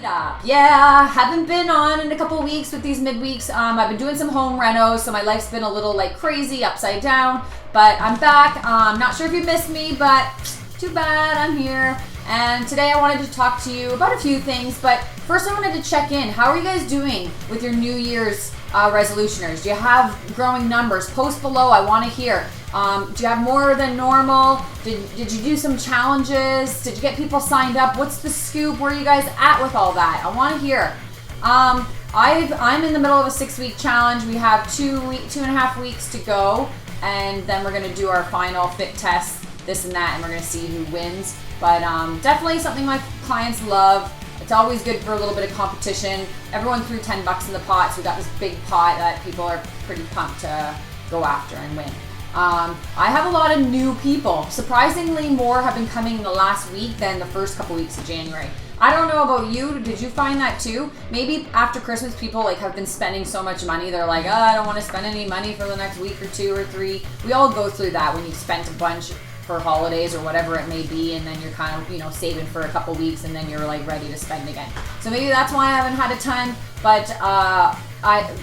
up. Yeah, haven't been on in a couple weeks with these midweeks. I've been doing some home renos, so my life's been a little like crazy, upside down. But I'm back. Not sure if you missed me, but too bad, I'm here. And today I wanted to talk to you about a few things, but first I wanted to check in. How are you guys doing with your New Year's resolutioners? Do you have growing numbers? Post below, I want to hear. Do you have more than normal? Did you do some challenges? Did you get people signed up? What's the scoop? Where are you guys at with all that? I want to hear. I'm in the middle of a 6-week challenge. We have 2.5 weeks to go, and then we're going to do our final fit test, this and that, and we're going to see who wins. But definitely something my clients love. It's always good for a little bit of competition. Everyone threw $10 in the pot, so we got this big pot that people are pretty pumped to go after and win. I have a lot of new people. Surprisingly, more have been coming in the last week than the first couple weeks of January. I don't know about you. Did you find that too? Maybe after Christmas, people like have been spending so much money. They're like, oh, I don't want to spend any money for the next week or 2 or 3. We all go through that when you've spent a bunch for holidays or whatever it may be, and then you're kind of, saving for a couple weeks, and then you're like ready to spend again. So maybe that's why I haven't had a ton, but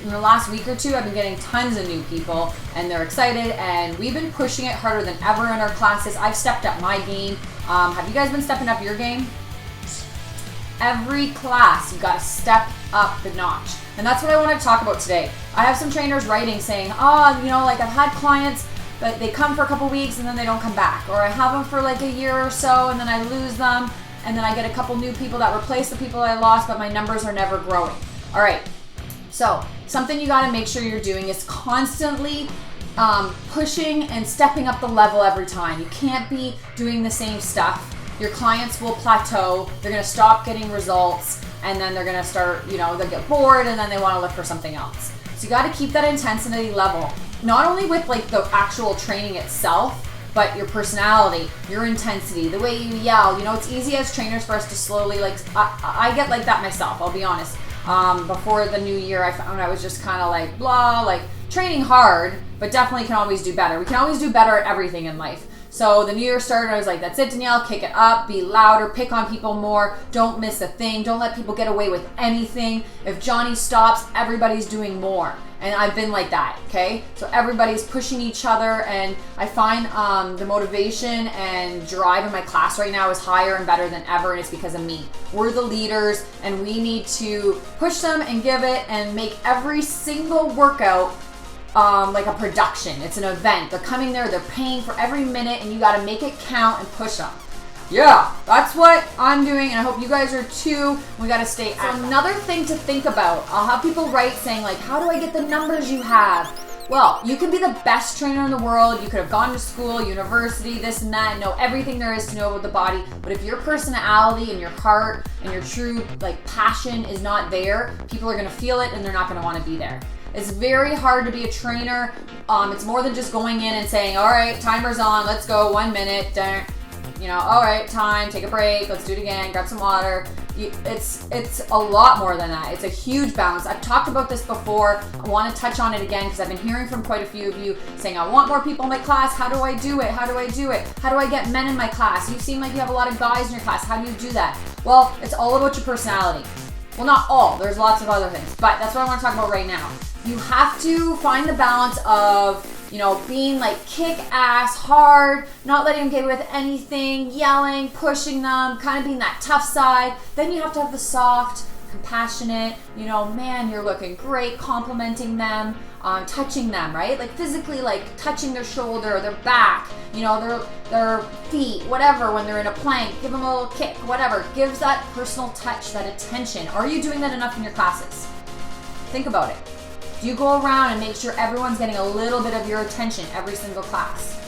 in the last week or 2, I've been getting tons of new people, and they're excited, and we've been pushing it harder than ever in our classes. I've stepped up my game. Have you guys been stepping up your game? Every class, you got to step up the notch. And that's what I want to talk about today. I have some trainers writing saying, I've had clients, but they come for a couple weeks and then they don't come back. Or I have them for like a year or so and then I lose them. And then I get a couple new people that replace the people I lost, but my numbers are never growing. All right. So something you got to make sure you're doing is constantly pushing and stepping up the level every time. You can't be doing the same stuff. Your clients will plateau. They're going to stop getting results, and then they're going to start, they'll get bored, and then they want to look for something else. So you got to keep that intensity level, not only with like the actual training itself, but your personality, your intensity, the way you yell. It's easy as trainers for us to slowly I get like that myself, I'll be honest. Before the new year, I found I was just kind of like blah, like training hard, but definitely can always do better. We can always do better at everything in life. So the new year started, I was like, that's it, Danielle, kick it up, be louder, pick on people more, don't miss a thing, don't let people get away with anything. If Johnny stops, everybody's doing more. And I've been like that, okay? So everybody's pushing each other, and I find the motivation and drive in my class right now is higher and better than ever, and it's because of me. We're the leaders, and we need to push them and give it and make every single workout like a production. It's an event. They're coming there, they're paying for every minute, and you got to make it count and push them. Yeah, that's what I'm doing, and I hope you guys are too. We got to stay active. So another thing to think about, I'll have people write saying like, how do I get the numbers you have? Well, you can be the best trainer in the world. You could have gone to school, university, this and that, and know everything there is to know about the body. But if your personality and your heart and your true passion is not there, people are going to feel it and they're not going to want to be there. It's very hard to be a trainer. It's more than just going in and saying, all right, timer's on, let's go, 1 minute. All right, time, take a break, let's do it again, grab some water. It's a lot more than that. It's a huge balance. I've talked about this before. I want to touch on it again because I've been hearing from quite a few of you saying, I want more people in my class. How do I do it? How do I do it? How do I get men in my class? You seem like you have a lot of guys in your class. How do you do that? Well, it's all about your personality. Well, not all. There's lots of other things, but that's what I want to talk about right now. You have to find the balance of, being like kick-ass, hard, not letting them get away with anything, yelling, pushing them, kind of being that tough side. Then you have to have the soft, compassionate, man, you're looking great, complimenting them, touching them, right? Like physically, like touching their shoulder, their back, their feet, whatever, when they're in a plank, give them a little kick, whatever. Gives that personal touch, that attention. Are you doing that enough in your classes? Think about it. Do you go around and make sure everyone's getting a little bit of your attention every single class?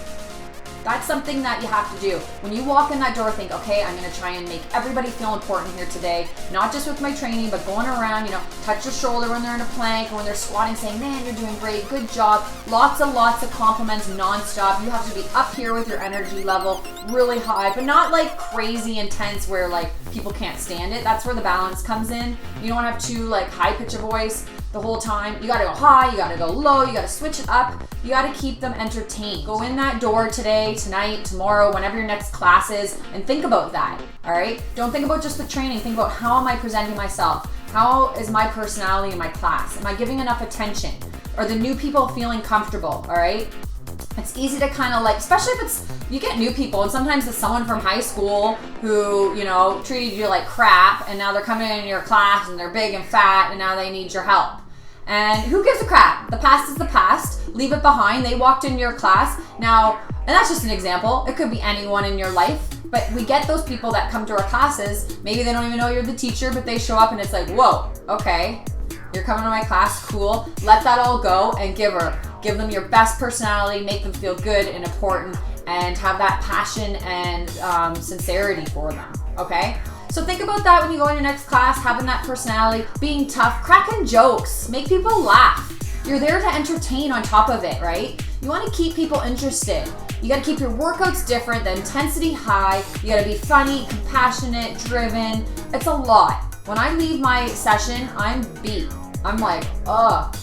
That's something that you have to do. When you walk in that door, think, okay, I'm going to try and make everybody feel important here today. Not just with my training, but going around, touch your shoulder when they're in a plank or when they're squatting, saying, man, you're doing great, good job. Lots of compliments nonstop. You have to be up here with your energy level really high, but not like crazy intense where like people can't stand it. That's where the balance comes in. You don't want to have too like high pitch of voice, the whole time. You gotta go high, you gotta go low, you gotta switch it up. You gotta keep them entertained. Go in that door today, tonight, tomorrow, whenever your next class is, and think about that, all right? Don't think about just the training. Think about, how am I presenting myself? How is my personality in my class? Am I giving enough attention? Are the new people feeling comfortable, all right? It's easy to kind of like, especially if you get new people, and sometimes it's someone from high school who, treated you like crap, and now they're coming in your class and they're big and fat, and now they need your help. And who gives a crap? The past is the past. Leave it behind. They walked in your class. Now, and that's just an example. It could be anyone in your life. But we get those people that come to our classes. Maybe they don't even know you're the teacher, but they show up and it's like, whoa, okay, you're coming to my class, cool. Let that all go and give them your best personality, make them feel good and important, and have that passion and sincerity for them, okay? So think about that when you go in your next class, having that personality, being tough, cracking jokes, make people laugh. You're there to entertain on top of it, right? You want to keep people interested. You got to keep your workouts different, the intensity high. You got to be funny, compassionate, driven. It's a lot. When I leave my session, I'm beat. I'm like, ugh.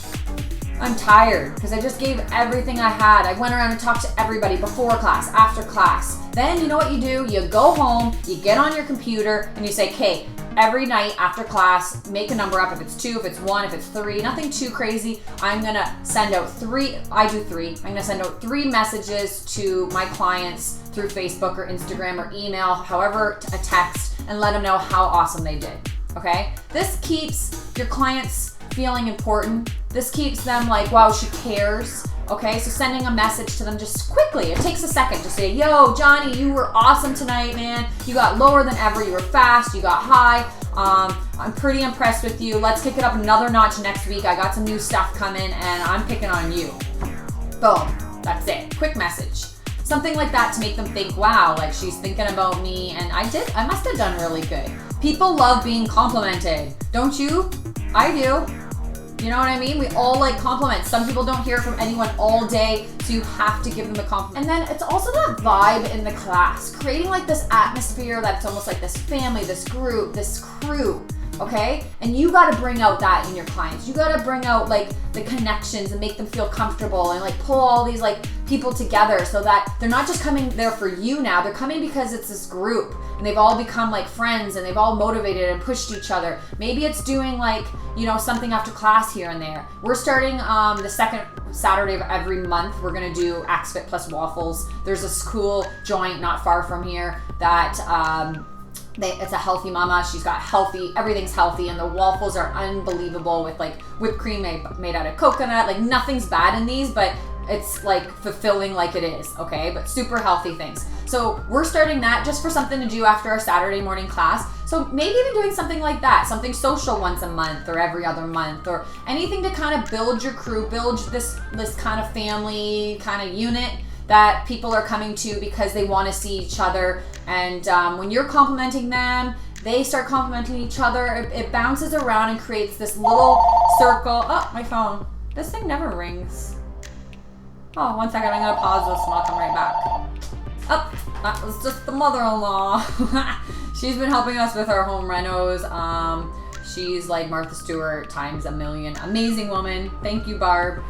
I'm tired because I just gave everything I had. I went around and talked to everybody before class, after class. Then you know what you do? You go home, you get on your computer, and you say, okay, every night after class, make a number up. If it's 2, if it's 1, if it's 3, nothing too crazy. I'm gonna send out 3, I do 3. I'm gonna send out 3 messages to my clients through Facebook or Instagram or email, however, a text, and let them know how awesome they did, okay? This keeps your clients feeling important. This keeps them like, wow, she cares. Okay, so sending a message to them just quickly. It takes a second. Just say, yo, Johnny, you were awesome tonight, man. You got lower than ever. You were fast. You got high. I'm pretty impressed with you. Let's kick it up another notch next week. I got some new stuff coming and I'm picking on you. Boom. That's it. Quick message. Something like that to make them think, wow, like she's thinking about me and I must have done really good. People love being complimented. Don't you? I do. You know what I mean? We all like compliments. Some people don't hear from anyone all day, so you have to give them the compliment. And then it's also that vibe in the class, creating like this atmosphere that's almost like this family, this group, this crew, okay? And you gotta bring out that in your clients. You gotta bring out like the connections and make them feel comfortable and like pull all these like people together so that they're not just coming there for you now, they're coming because it's this group and they've all become like friends and they've all motivated and pushed each other. Maybe it's doing like, something after class here and there. We're starting the second Saturday of every month. We're gonna do AXFIT plus waffles. There's a cool joint not far from here that it's a healthy mama. She's got everything's healthy, and the waffles are unbelievable with like whipped cream made out of coconut. Like nothing's bad in these, but it's like fulfilling like it is, okay? But super healthy things. So we're starting that just for something to do after our Saturday morning class. So maybe even doing something like that, something social once a month or every other month, or anything to kind of build your crew, build this kind of family kind of unit that people are coming to because they want to see each other. And when you're complimenting them, they start complimenting each other. It bounces around and creates this little circle. Oh, my phone. This thing never rings. Oh, one second. I'm going to pause this and I'll come right back. Oh, that was just the mother-in-law. She's been helping us with our home renos. She's like Martha Stewart times a million. Amazing woman. Thank you, Barb.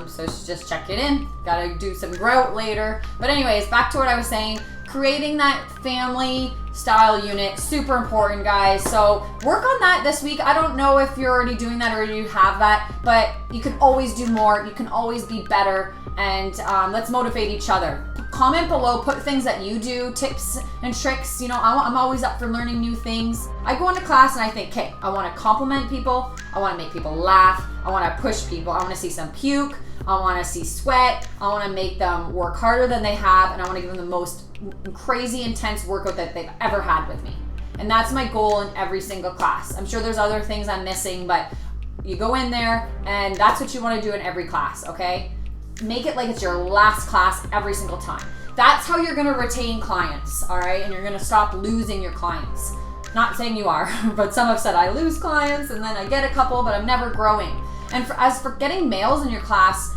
So she's just checking in. Gotta do some grout later. But anyways, back to what I was saying. Creating that family style unit, super important, guys. So work on that this week. I don't know if you're already doing that or you have that, but you can always do more. You can always be better. And let's motivate each other. Comment below, put things that you do, tips and tricks. I'm always up for learning new things. I go into class and I think, okay, I want to compliment people. I want to make people laugh. I want to push people. I want to see some puke. I want to see sweat. I want to make them work harder than they have. And I want to give them the most crazy intense workout that they've ever had with me. And that's my goal in every single class. I'm sure there's other things I'm missing, but you go in there and that's what you want to do in every class, okay? Make it like it's your last class every single time. That's how you're going to retain clients, all right? And you're going to stop losing your clients. Not saying you are, but some have said I lose clients and then I get a couple, but I'm never growing. And as for getting males in your class,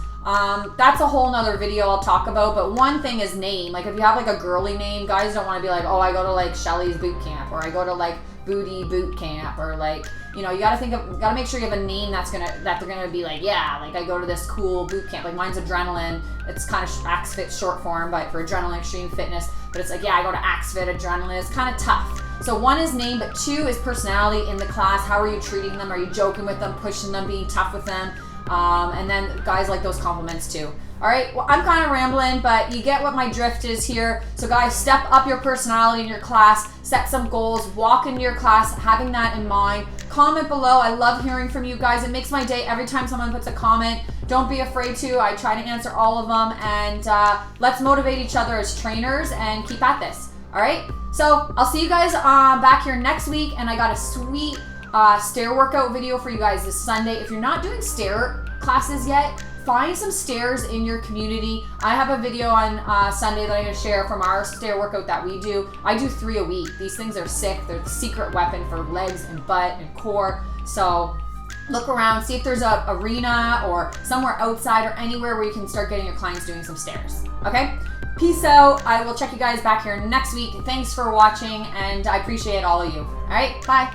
that's a whole nother video I'll talk about. But one thing is name. Like if you have like a girly name, guys don't want to be like, oh, I go to like Shelly's boot camp or I go to like booty boot camp, or like, you know, you gotta make sure you have a name that they're gonna be like, yeah, like I go to this cool boot camp. Like mine's Adrenaline. It's kind of AXFIT short form, but for Adrenaline Extreme Fitness. But it's like, yeah, I go to AXFIT, Adrenaline. It's kind of tough. So 1 is name, but 2 is personality in the class. How are you treating them? Are you joking with them, pushing them, being tough with them? And then guys like those compliments too. All right, well, I'm kind of rambling, but you get what my drift is here. So guys, step up your personality in your class, set some goals, walk into your class, having that in mind. Comment below. I love hearing from you guys. It makes my day every time someone puts a comment. Don't be afraid to. I try to answer all of them, and let's motivate each other as trainers and keep at this. All right, so I'll see you guys back here next week, and I got a sweet stair workout video for you guys this Sunday. If you're not doing stair classes yet, find some stairs in your community. I have a video on Sunday that I'm gonna share from our stair workout that we do. I do 3 a week. These things are sick. They're the secret weapon for legs and butt and core. So look around, see if there's a arena or somewhere outside or anywhere where you can start getting your clients doing some stairs. Okay? Peace out. I will check you guys back here next week. Thanks for watching, and I appreciate all of you. All right, bye.